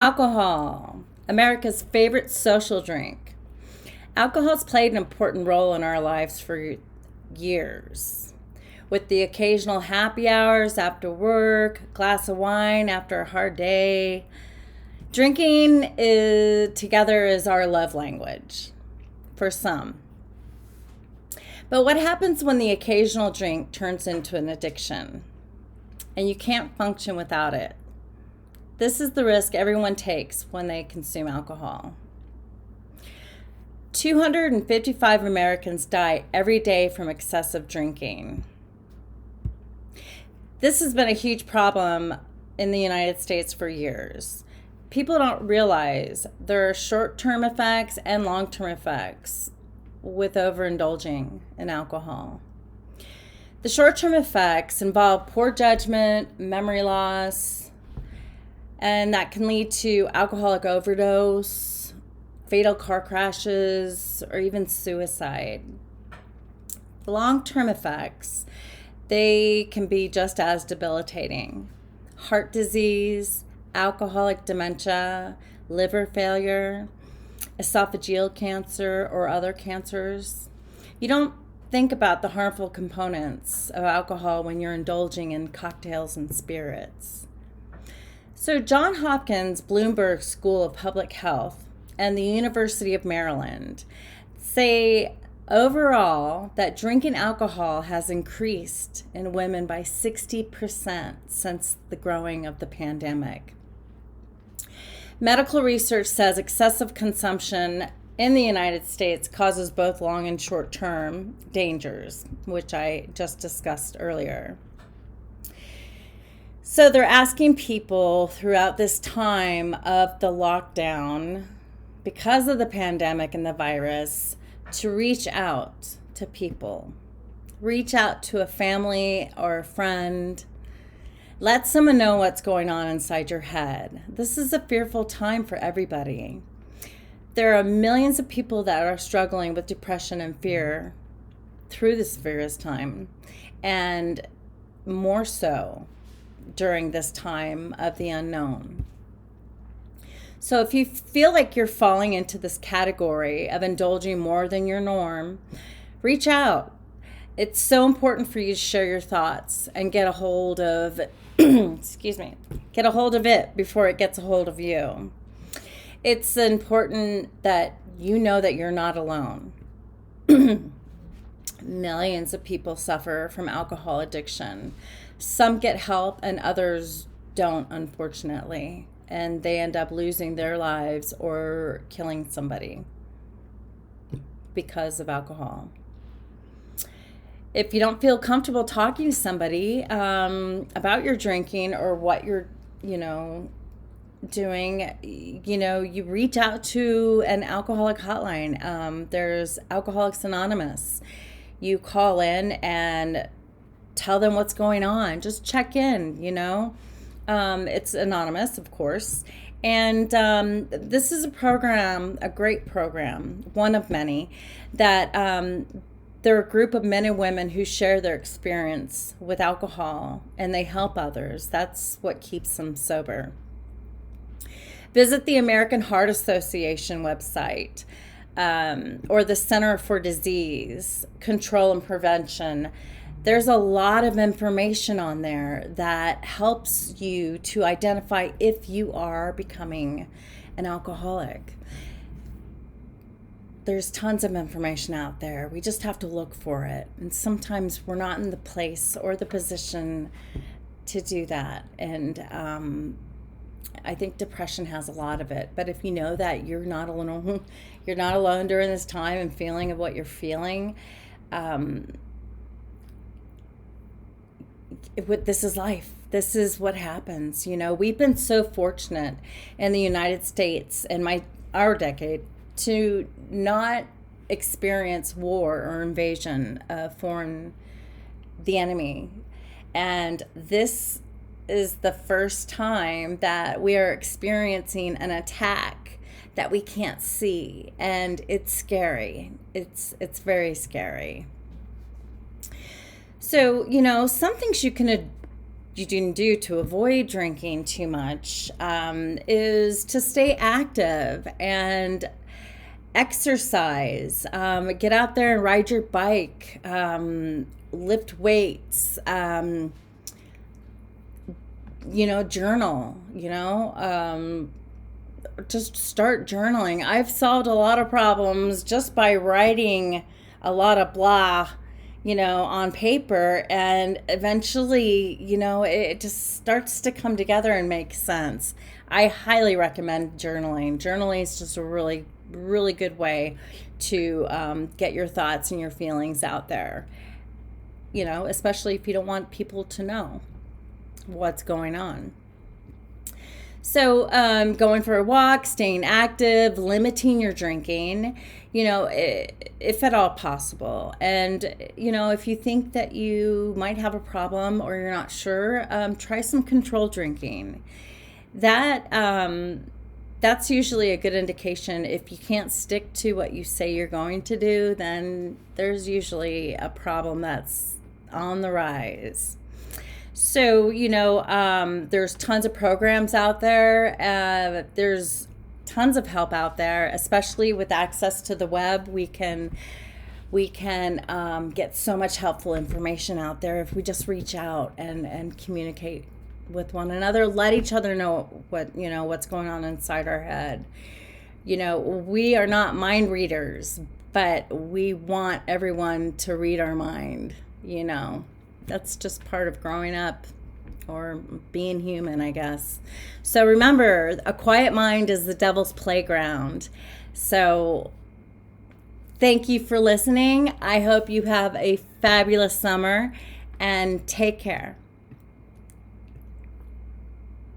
Alcohol, America's favorite social drink. Alcohol has played an important role in our lives for years. With the occasional happy hours after work, glass of wine after a hard day, together is our love language for some. But what happens when the occasional drink turns into an addiction and you can't function without it? This is the risk everyone takes when they consume alcohol. 255 Americans die every day from excessive drinking. This has been a huge problem in the United States for years. People don't realize there are short-term effects and long-term effects with overindulging in alcohol. The short-term effects involve poor judgment, memory loss, and that can lead to alcoholic overdose, fatal car crashes, or even suicide. The long-term effects, they can be just as debilitating. Heart disease, alcoholic dementia, liver failure, esophageal cancer, or other cancers. You don't think about the harmful components of alcohol when you're indulging in cocktails and spirits. So Johns Hopkins Bloomberg School of Public Health and the University of Maryland say overall that drinking alcohol has increased in women by 60% since the growing of the pandemic. Medical research says excessive consumption in the United States causes both long and short-term dangers, which I just discussed earlier. So they're asking people throughout this time of the lockdown, because of the pandemic and the virus, to reach out to people. Reach out to a family or a friend. Let someone know what's going on inside your head. This is a fearful time for everybody. There are millions of people that are struggling with depression and fear through this virus time, and more so during this time of the unknown. So if you feel like you're falling into this category of indulging more than your norm, reach out. It's so important for you to share your thoughts and get a hold of get a hold of it before it gets a hold of you. It's important that you know that you're not alone. Millions of people suffer from alcohol addiction. Some get help and others don't, unfortunately, and they end up losing their lives or killing somebody because of alcohol. If you don't feel comfortable talking to somebody about your drinking or what you're, doing, you reach out to an alcoholic hotline. There's Alcoholics Anonymous. You call in and tell them what's going on. Just check in, It's anonymous, of course. And this is a great program, one of many, that they're a group of men and women who share their experience with alcohol and they help others. That's what keeps them sober. Visit the American Heart Association website or the Center for Disease Control and Prevention. There's a lot of information on there that helps you to identify if you are becoming an alcoholic. There's tons of information out there. We just have to look for it. And sometimes we're not in the place or the position to do that. And I think depression has a lot of it. But if you know that you're not alone during this time and feeling of what you're feeling, this is life. This is what happens. We've been so fortunate in the United States in our decade to not experience war or invasion of the enemy. And this is the first time that we are experiencing an attack that we can't see. And it's scary. It's very scary. So, some things you can you can do to avoid drinking too much is to stay active and exercise. Get out there and ride your bike, lift weights, journal, just start journaling. I've solved a lot of problems just by writing a lot of blah, on paper, and eventually, it just starts to come together and make sense. I highly recommend journaling. Journaling is just a really, really good way to get your thoughts and your feelings out there, especially if you don't want people to know what's going on. So going for a walk, staying active, limiting your drinking, if at all possible. And, if you think that you might have a problem or you're not sure, try some controlled drinking. That's usually a good indication. If you can't stick to what you say you're going to do, then there's usually a problem that's on the rise. So, there's tons of programs out there. There's tons of help out there, especially with access to the web. We can get so much helpful information out there if we just reach out and communicate with one another, let each other know what's going on inside our head. We are not mind readers, but we want everyone to read our mind. That's just part of growing up or being human, I guess. So remember, a quiet mind is the devil's playground. So thank you for listening. I hope you have a fabulous summer, and take care.